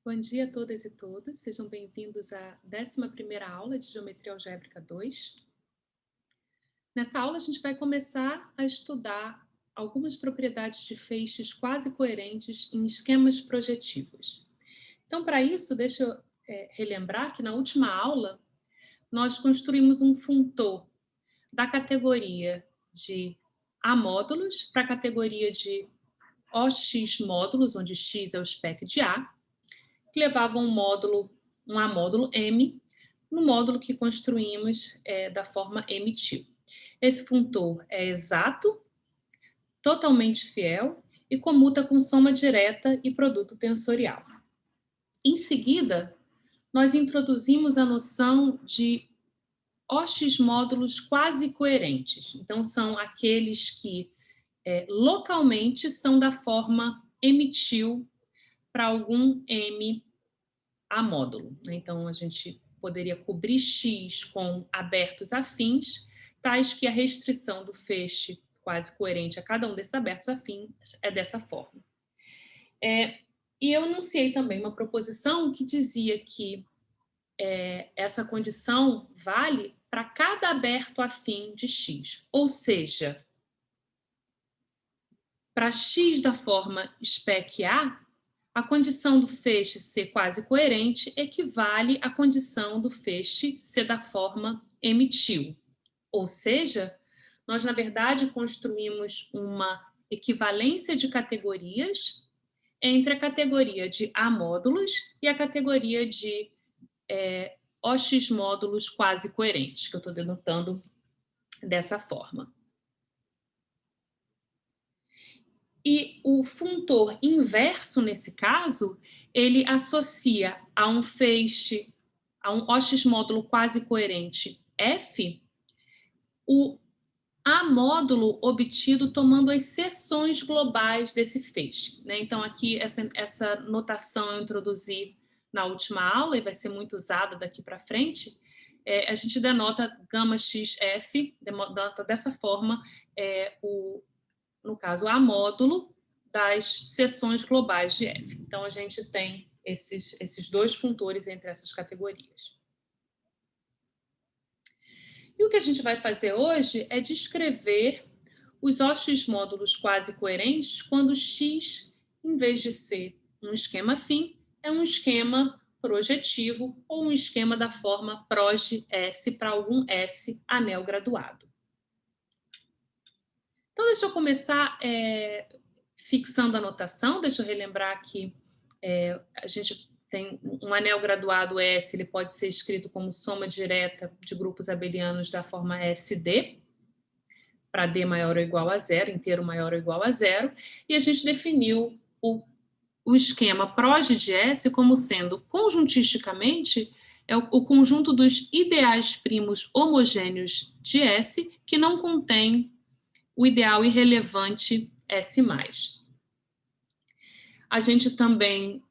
Bom dia a todas e todos, sejam bem-vindos à 11ª aula de Geometria Algébrica 2. Nessa aula a gente vai começar a estudar algumas propriedades de feixes quase coerentes em esquemas projetivos. Então, para isso, deixa eu relembrar que na última aula nós construímos um funtor da categoria de A módulos para a categoria de OX módulos, onde X é o spec de A, que levava um A módulo M, no módulo que construímos da forma M-til. Esse funtor é exato, totalmente fiel e comuta com soma direta e produto tensorial. Em seguida, nós introduzimos a noção de OX módulos quase coerentes. Então, são aqueles que localmente são da forma M-til para algum M a módulo. Então, a gente poderia cobrir X com abertos afins, tais que a restrição do feixe quase coerente a cada um desses abertos afins é dessa forma. E eu enunciei também uma proposição que dizia que essa condição vale para cada aberto afim de X, ou seja, para X da forma spec A condição do feixe ser quase coerente equivale à condição do feixe ser da forma M-til. Ou seja, nós, na verdade, construímos uma equivalência de categorias entre a categoria de A módulos e a categoria de OX módulos quase coerentes, que eu estou denotando dessa forma. E o funtor inverso, nesse caso, ele associa a um feixe, a um OX módulo quase coerente F, o A módulo obtido tomando as seções globais desse feixe. Então, aqui, essa notação eu introduzi na última aula e vai ser muito usada daqui para frente. A gente denota gama XF, denota dessa forma no caso, A módulo das seções globais de F. Então, a gente tem esses dois funtores entre essas categorias. E o que a gente vai fazer hoje é descrever os OX módulos quase coerentes quando X, em vez de ser um esquema afim, é um esquema projetivo ou um esquema da forma proj-S para algum S anel graduado. Então, deixa eu começar fixando a notação. Deixa eu relembrar que a gente tem um anel graduado S, ele pode ser escrito como soma direta de grupos abelianos da forma SD, para D maior ou igual a zero, inteiro maior ou igual a zero, e a gente definiu o esquema proj de S como sendo, conjuntisticamente, o conjunto dos ideais primos homogêneos de S que não contém o ideal irrelevante S+. A gente também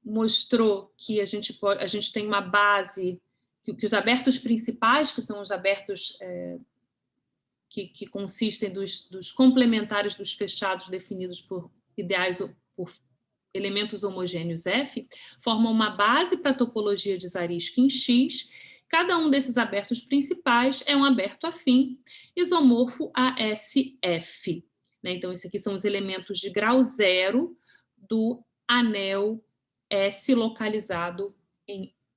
mostrou que a gente tem uma base, que os abertos principais, que são os abertos que consistem dos complementares dos fechados definidos por ideais, por elementos homogêneos F, formam uma base para a topologia de Zariski em X. Cada um desses abertos principais é um aberto afim isomorfo a SF. Então, esses aqui são os elementos de grau zero do anel S localizado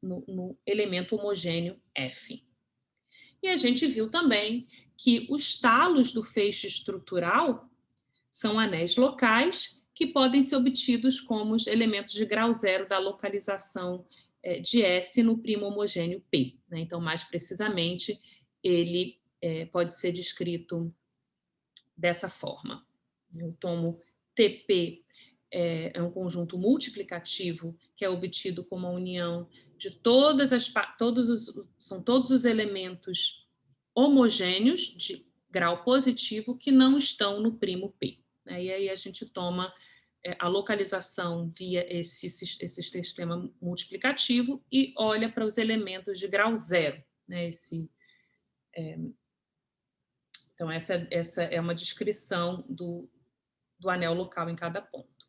no elemento homogêneo F. E a gente viu também que os talos do feixe estrutural são anéis locais que podem ser obtidos como os elementos de grau zero da localização de S no primo homogêneo P. Então, mais precisamente, ele pode ser descrito dessa forma. Eu tomo TP é um conjunto multiplicativo que é obtido como a união de todos os elementos homogêneos de grau positivo que não estão no primo P. E aí a gente toma a localização via esse sistema multiplicativo e olha para os elementos de grau zero. Então, essa é uma descrição do anel local em cada ponto.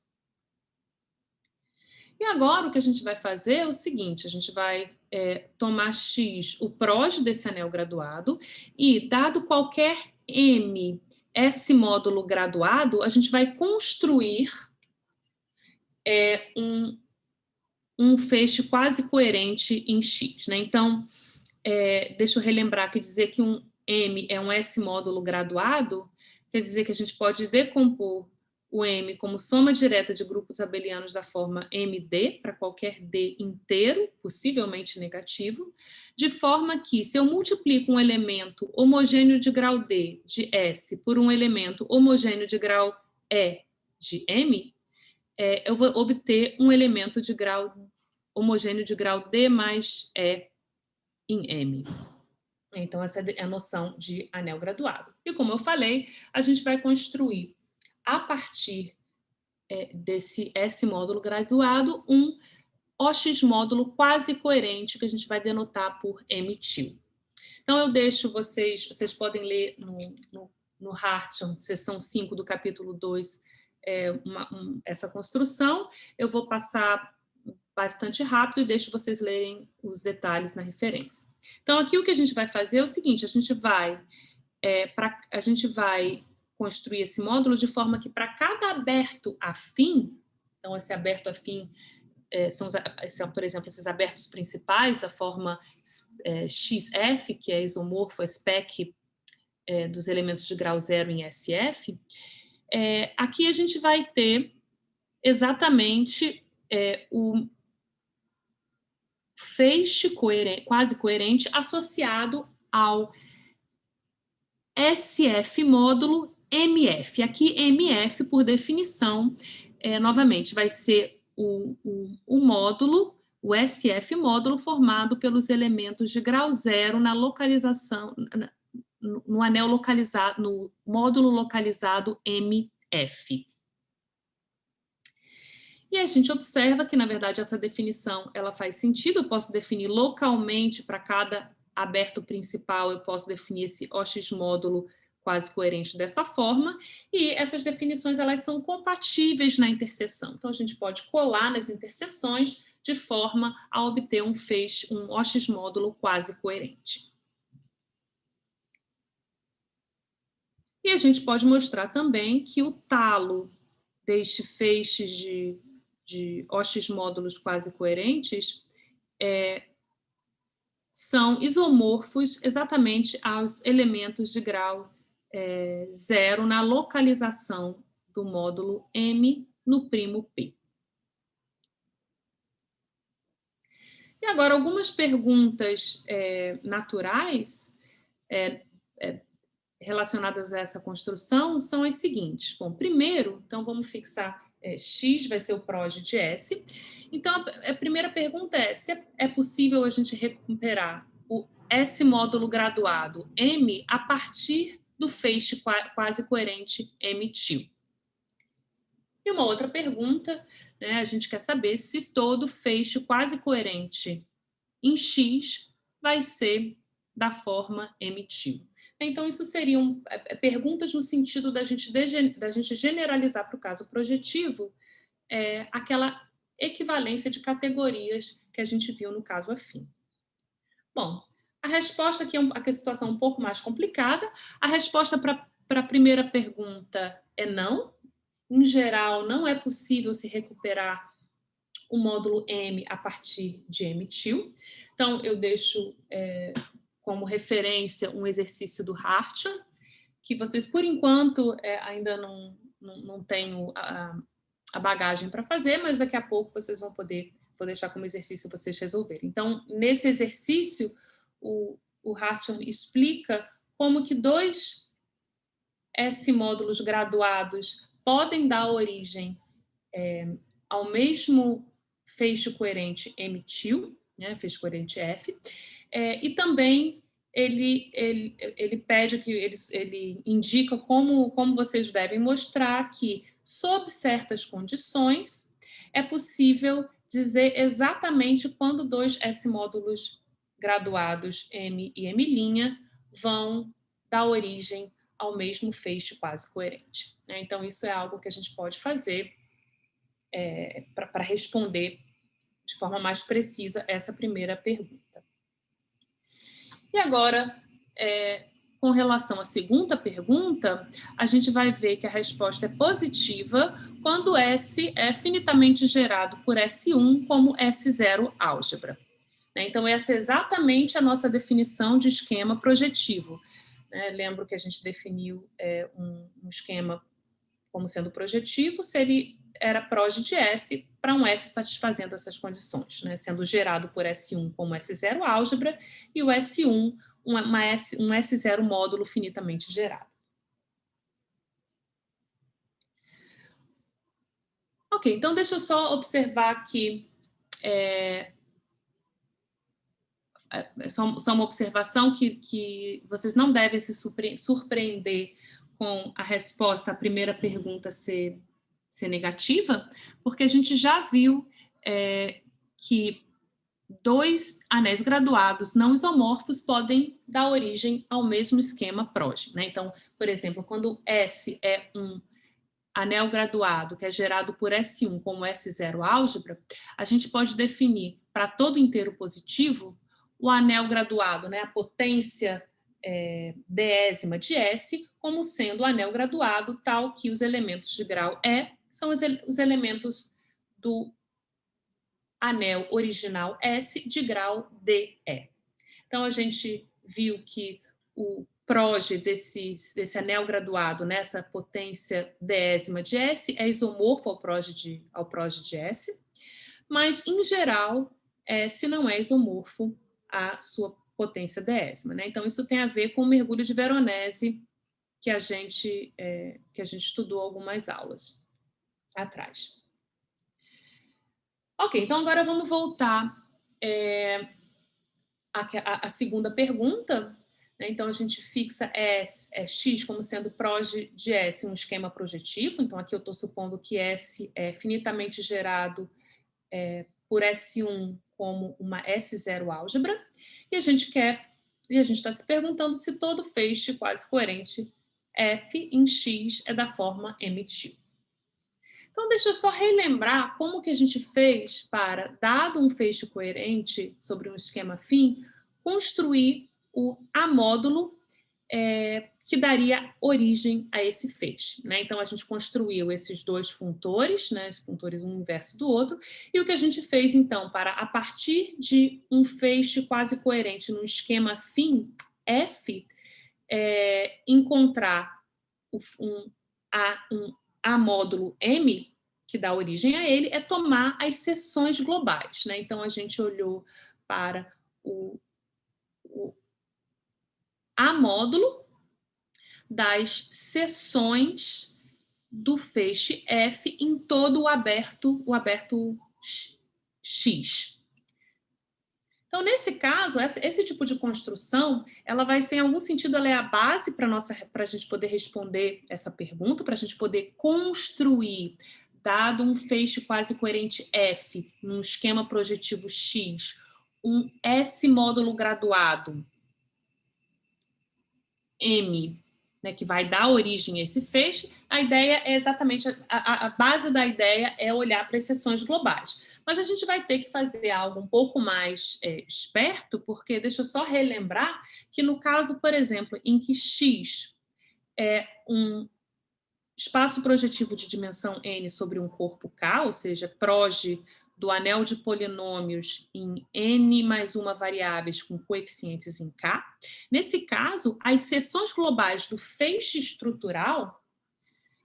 E agora o que a gente vai fazer é o seguinte, a gente vai tomar X, o PROS desse anel graduado, e dado qualquer M, S módulo graduado, a gente vai construir um feixe quase coerente em X. Né? Então, deixa eu relembrar que dizer que um M é um S módulo graduado, quer dizer que a gente pode decompor o M como soma direta de grupos abelianos da forma MD, para qualquer D inteiro, possivelmente negativo, de forma que, se eu multiplico um elemento homogêneo de grau D de S por um elemento homogêneo de grau E de M, eu vou obter um elemento de grau homogêneo de grau D mais E em M. Então, essa é a noção de anel graduado. E como eu falei, a gente vai construir, a partir desse S módulo graduado, um OX módulo quase coerente, que a gente vai denotar por M-til. Então, eu deixo vocês podem ler no Hartion, seção 5 do capítulo 2, essa construção. Eu vou passar bastante rápido e deixo vocês lerem os detalhes na referência. Então, aqui o que a gente vai fazer é o seguinte, a gente vai construir esse módulo de forma que para cada aberto afim, então esse aberto afim são, por exemplo, esses abertos principais da forma XF, que é isomorfo, é spec dos elementos de grau zero em SF, aqui a gente vai ter exatamente o feixe quase coerente associado ao SF módulo MF. Aqui, MF, por definição, novamente, vai ser o módulo, o SF módulo, formado pelos elementos de grau zero na localização, no anel localizado, no módulo localizado MF. E a gente observa que, na verdade, essa definição ela faz sentido. Eu posso definir localmente para cada aberto principal, eu posso definir esse OX módulo quase coerente dessa forma, e essas definições elas são compatíveis na interseção. Então, a gente pode colar nas interseções de forma a obter um OX módulo quase coerente. E a gente pode mostrar também que o talo deste feixe de OX módulos quase coerentes são isomorfos exatamente aos elementos de grau zero na localização do módulo M no primo P. E agora, algumas perguntas naturais relacionadas a essa construção são as seguintes. Bom, primeiro, então vamos fixar X vai ser o PROS de S. Então, a primeira pergunta é se é possível a gente recuperar o S módulo graduado M a partir do feixe quase coerente M-til. E uma outra pergunta, né, a gente quer saber se todo feixe quase coerente em X vai ser da forma M-til. Então, isso seriam perguntas no sentido da gente generalizar para o caso projetivo aquela equivalência de categorias que a gente viu no caso afim. Bom, a resposta aqui a situação é um pouco mais complicada. A resposta para a primeira pergunta é não. Em geral, não é possível se recuperar o módulo M a partir de M-til. Então, eu deixo como referência um exercício do Hartion, que vocês, por enquanto, ainda não têm a bagagem para fazer, mas daqui a pouco vocês vão poder, vou deixar como exercício vocês resolverem. Então, nesse exercício, o Hartion explica como que dois S-módulos graduados podem dar origem ao mesmo feixe coerente M-til, né, feixe coerente F, e também ele pede que ele indica como vocês devem mostrar que, sob certas condições, é possível dizer exatamente quando dois S-módulos graduados M e M' vão dar origem ao mesmo feixe quase coerente. Então, isso é algo que a gente pode fazer para responder de forma mais precisa essa primeira pergunta. E agora, com relação à segunda pergunta, a gente vai ver que a resposta é positiva quando S é finitamente gerado por S1 como S0 álgebra. Então, essa é exatamente a nossa definição de esquema projetivo. Lembro que a gente definiu um esquema como sendo projetivo, era proj de S para um S satisfazendo essas condições, sendo gerado por S1 como S0 álgebra e o S1 um S0 módulo finitamente gerado. Ok, então deixa eu só observar aqui só uma observação que vocês não devem se surpreender com a resposta à primeira pergunta ser negativa, porque a gente já viu que dois anéis graduados não isomorfos podem dar origem ao mesmo esquema proj. Então, por exemplo, quando S é um anel graduado que é gerado por S1 como S0 álgebra, a gente pode definir para todo inteiro positivo o anel graduado, a potência deésima de S, como sendo o anel graduado tal que os elementos de grau E são os elementos do anel original S de grau DE. Então, a gente viu que o proj desse anel graduado nessa potência deésima de S é isomorfo ao proj de S, mas, em geral, S não é isomorfo à sua potência deésima. Então, isso tem a ver com o mergulho de Veronese que a gente estudou algumas aulas atrás. Ok, então agora vamos voltar à segunda pergunta. Então, a gente fixa X como sendo proj de S um esquema projetivo. Então, aqui eu estou supondo que S é finitamente gerado por S1 como uma S0 álgebra. E a gente está se perguntando se todo feixe quase coerente F em X é da forma M-til. Então, deixa eu só relembrar como que a gente fez para, dado um feixe coerente sobre um esquema afim, construir o amódulo que daria origem a esse feixe. Então, a gente construiu esses dois funtores, funtores um inverso do outro, e o que a gente fez, então, para, a partir de um feixe quase coerente no esquema afim, F, encontrar um amódulo M, que dá origem a ele, é tomar as seções globais. Então, a gente olhou para o amódulo das seções do feixe F em todo o aberto X. Então, nesse caso, esse tipo de construção, ela vai ser, em algum sentido, ela é a base para a gente poder responder essa pergunta, para a gente poder construir, dado um feixe quase coerente F, num esquema projetivo X, um S módulo graduado M, que vai dar origem a esse feixe. A ideia é exatamente, a base da ideia é olhar para as seções globais. Mas a gente vai ter que fazer algo um pouco mais esperto, porque deixa eu só relembrar que no caso, por exemplo, em que X é um espaço projetivo de dimensão n sobre um corpo K, ou seja, proj do anel de polinômios em n mais uma variáveis com coeficientes em K. Nesse caso, as seções globais do feixe estrutural,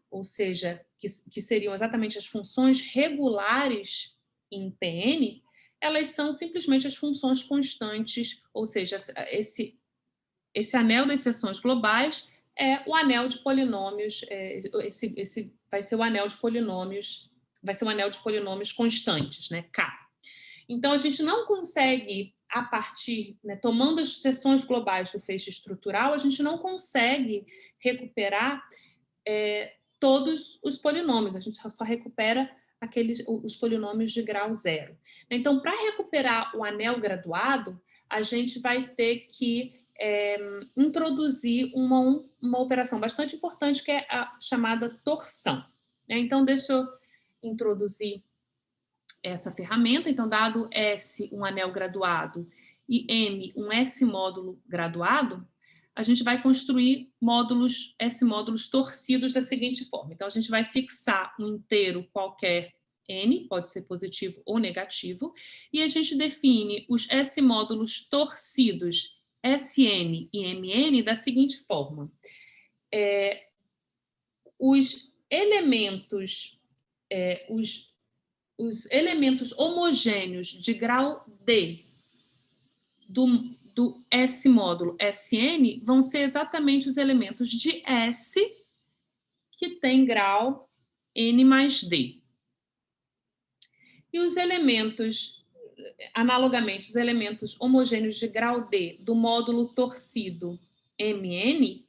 ou seja, que seriam exatamente as funções regulares em Pn, elas são simplesmente as funções constantes, ou seja, esse anel das seções globais é o anel de polinômios, esse vai ser o anel de polinômios, vai ser um anel de polinômios constantes, K. Então, a gente não consegue, a partir, tomando as seções globais do feixe estrutural, a gente não consegue recuperar todos os polinômios, a gente só recupera os polinômios de grau zero. Então, para recuperar o anel graduado, a gente vai ter que introduzir uma operação bastante importante, que é a chamada torção. Então, deixa eu introduzir essa ferramenta. Então, dado S um anel graduado e M um S-módulo graduado, a gente vai construir módulos, S-módulos torcidos da seguinte forma. Então, a gente vai fixar um inteiro qualquer N, pode ser positivo ou negativo, e a gente define os S-módulos torcidos Sn e Mn da seguinte forma. Os elementos homogêneos de grau D do S-módulo Sn vão ser exatamente os elementos de S que tem grau N mais D. E os elementos, analogamente, os elementos homogêneos de grau D do módulo torcido Mn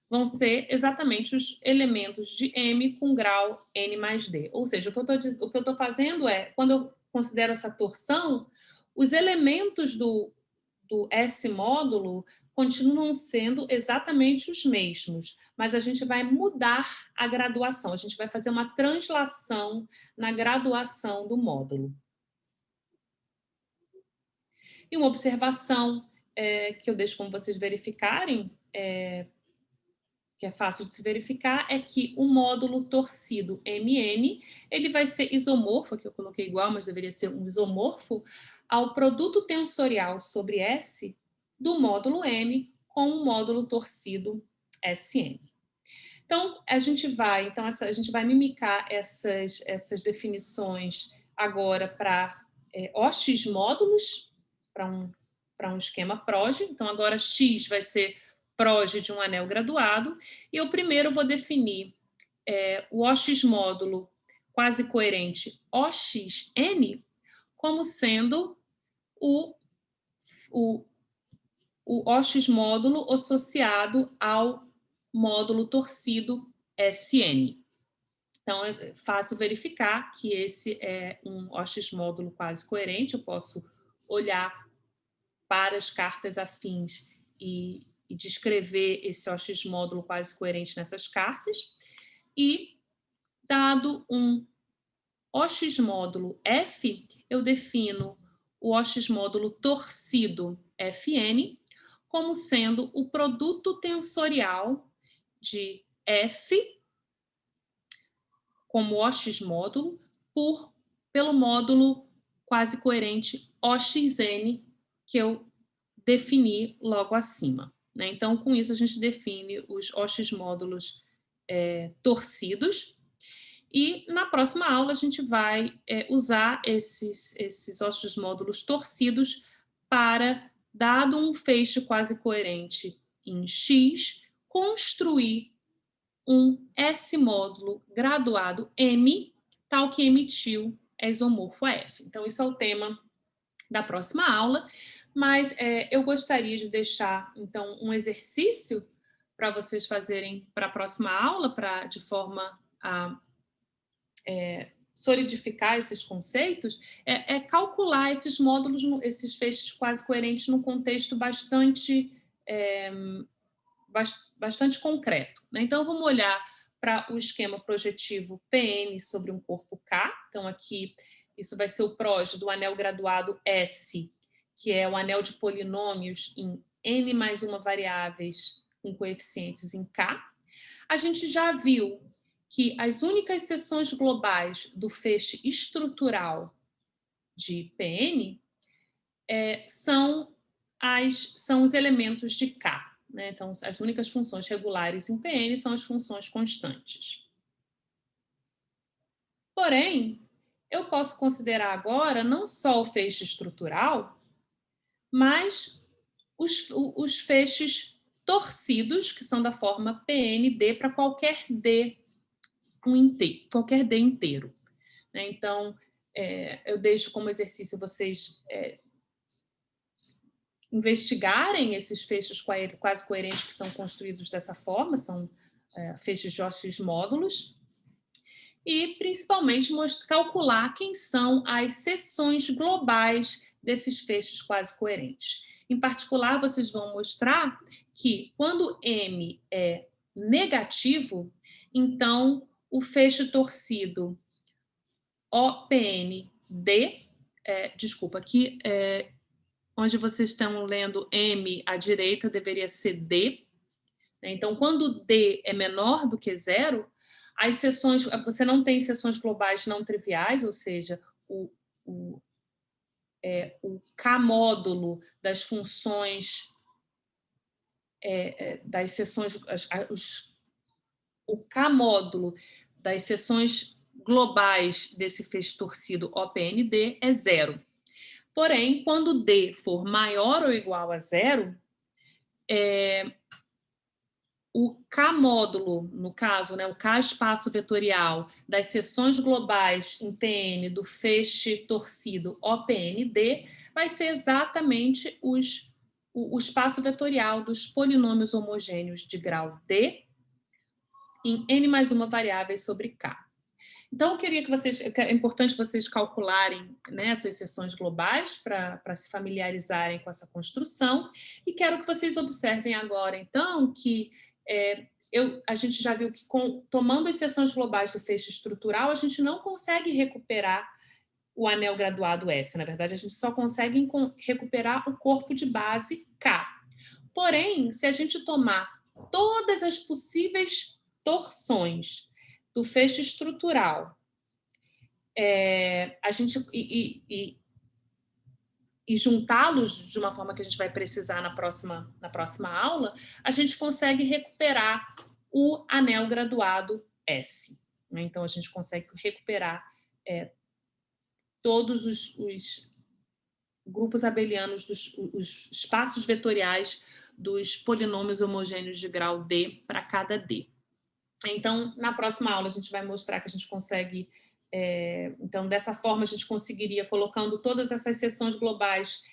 vão ser exatamente os elementos de M com grau N mais D. Ou seja, o que eu estou fazendo é, quando eu considero essa torção, os elementos do S-módulo continuam sendo exatamente os mesmos, mas a gente vai mudar a graduação, a gente vai fazer uma translação na graduação do módulo. E uma observação que eu deixo como vocês verificarem, que é fácil de se verificar, é que o módulo torcido Mn, ele vai ser isomorfo, aqui eu coloquei igual, mas deveria ser um isomorfo, ao produto tensorial sobre S do módulo M com o módulo torcido Sn. Então, a gente vai mimicar essas definições agora para OX módulos, para um esquema PROGE. Então, agora X vai ser PROGE de um anel graduado, e eu primeiro vou definir o OX módulo quase coerente OXN como sendo o OX módulo associado ao módulo torcido Sn. Então, é fácil verificar que esse é um OX módulo quase coerente. Eu posso olhar para as cartas afins e descrever esse OX módulo quase coerente nessas cartas. E, dado um OX módulo F, eu defino o OX módulo torcido Fn como sendo o produto tensorial de F como OX módulo pelo módulo quase coerente OXN que eu defini logo acima. Né? Então, com isso, a gente define os OX módulos torcidos. E na próxima aula a gente vai usar esses OX módulos torcidos para, dado um feixe quase coerente em X, construir um S-módulo graduado M, tal que emitiu é isomorfo a F. Então, isso é o tema da próxima aula, mas eu gostaria de deixar, então, um exercício para vocês fazerem para a próxima aula, de forma a solidificar esses conceitos, calcular esses módulos, esses feixes quase coerentes num contexto bastante concreto. Né? Então, vamos olhar para o esquema projetivo PN sobre um corpo K. Então, aqui, isso vai ser o PROGE do anel graduado S, que é o anel de polinômios em N mais uma variáveis com coeficientes em K. A gente já viu que as únicas seções globais do feixe estrutural de PN são os elementos de K. Né? Então, as únicas funções regulares em PN são as funções constantes. Porém, eu posso considerar agora não só o feixe estrutural, mas os feixes torcidos, que são da forma PND para qualquer D qualquer D inteiro. Né? Então, eu deixo como exercício vocês investigarem esses feixes quase coerentes que são construídos dessa forma, são feixes de OX módulos, e principalmente calcular quem são as seções globais desses feixes quase coerentes. Em particular, vocês vão mostrar que quando M é negativo, então o feixe torcido OPN D, desculpa, aqui onde vocês estão lendo M à direita deveria ser D. Então, quando D é menor do que zero, as seções, você não tem seções globais não triviais, ou seja, o, o, o K-módulo das funções, das seções, o K-módulo das seções globais desse feixe torcido OPND é zero. Porém, quando D for maior ou igual a zero, o K-módulo, no caso, né, o K-espaço vetorial das seções globais em Pn do feixe torcido OPND vai ser exatamente o espaço vetorial dos polinômios homogêneos de grau D em n mais uma variáveis sobre K. Então, eu queria que vocês, é importante vocês calcularem, né, essas seções globais para se familiarizarem com essa construção, e quero que vocês observem agora, então, que a gente já viu que tomando as seções globais do feixe estrutural, a gente não consegue recuperar o anel graduado S. Na verdade, a gente só consegue recuperar o corpo de base K. Porém, se a gente tomar todas as possíveis torções do feixe estrutural, a gente e juntá-los de uma forma que a gente vai precisar na próxima aula, a gente consegue recuperar o anel graduado S. Né? Então, a gente consegue recuperar todos os grupos abelianos, os espaços vetoriais dos polinômios homogêneos de grau D para cada D. Então, na próxima aula, a gente vai mostrar que a gente consegue... então, dessa forma, a gente conseguiria, colocando todas essas seções globais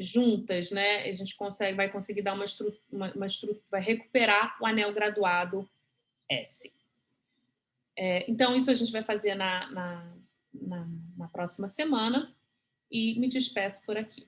juntas, né, a gente vai conseguir dar vai recuperar o anel graduado S. Então, isso a gente vai fazer na próxima semana, e me despeço por aqui.